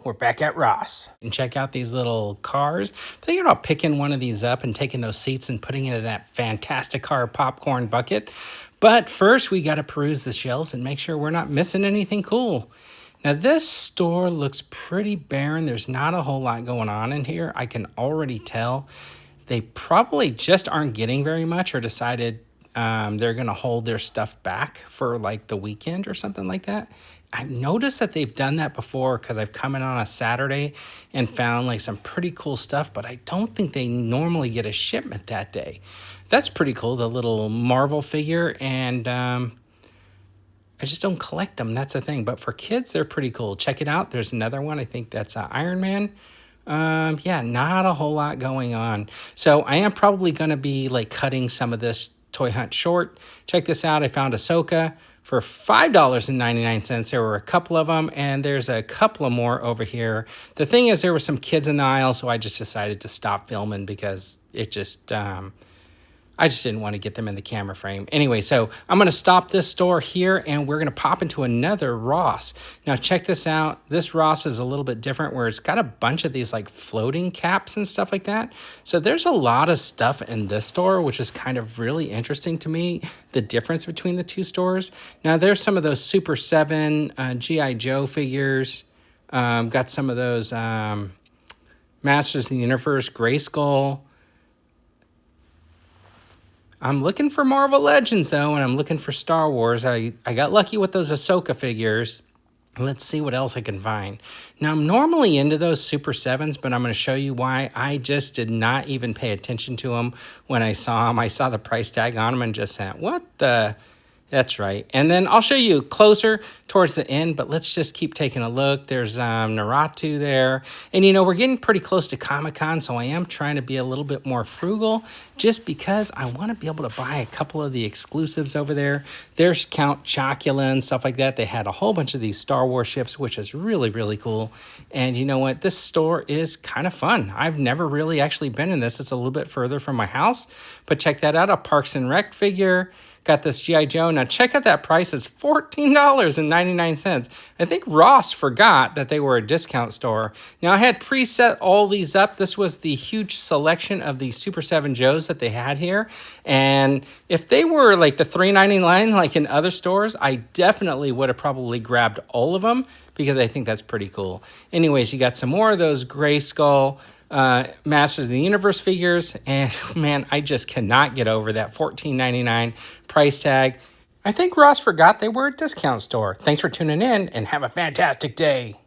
we're back at Ross. And check out these little cars. Thinking about picking one of these up and taking those seats and putting it in that fantastic car popcorn bucket. But first, we got to peruse the shelves and make sure we're not missing anything cool. Now, this store looks pretty barren. There's not a whole lot going on in here. I can already tell they probably just aren't getting very much or decided they're going to hold their stuff back for like the weekend or something like that. I've noticed that they've done that before because I've come in on a Saturday and found like some pretty cool stuff, but I don't think they normally get a shipment that day. That's pretty cool, the little Marvel figure, and I just don't collect them. That's the thing. But for kids, they're pretty cool. Check it out. There's another one. I think that's Iron Man. Yeah, not a whole lot going on. So I am probably going to be like cutting some of this toy hunt short. Check this out. I found Ahsoka for $5.99. There were a couple of them, and there's a couple of more over here. The thing is, there were some kids in the aisle, so I just decided to stop filming because it just... I just didn't want to get them in the camera frame. Anyway, so I'm going to stop this store here, and we're going to pop into another Ross. Now, check this out. This Ross is a little bit different where it's got a bunch of these like floating caps and stuff like that. So there's a lot of stuff in this store, which is kind of really interesting to me, the difference between the two stores. Now, there's some of those Super 7 G.I. Joe figures. Got some of those Masters of the Universe Grayskull. I'm looking for Marvel Legends, though, and I'm looking for Star Wars. I got lucky with those Ahsoka figures. Let's see what else I can find. Now, I'm normally into those Super 7s, but I'm going to show you why. I just did not even pay attention to them when I saw them. I saw the price tag on them and just said, what the... That's right. And then I'll show you closer towards the end, but let's just keep taking a look. There's Naruto there. And, you know, we're getting pretty close to Comic-Con, so I am trying to be a little bit more frugal just because I want to be able to buy a couple of the exclusives over there. There's Count Chocula and stuff like that. They had a whole bunch of these Star Wars ships, which is really, really cool. And you know what? This store is kind of fun. I've never really actually been in this. It's a little bit further from my house, but check that out. A Parks and Rec figure. Got this G.I. Joe. Now, check out that price. It's $14.99. I think Ross forgot that they were a discount store. Now, I had preset all these up. This was the huge selection of the Super 7 Joes that they had here. And if they were like the $3.99 like in other stores, I definitely would have probably grabbed all of them because I think that's pretty cool. Anyways, you got some more of those Grayskull Masters of the Universe figures, and man, I just cannot get over that $14.99 price tag. I think Ross forgot they were a discount store. Thanks for tuning in, and have a fantastic day.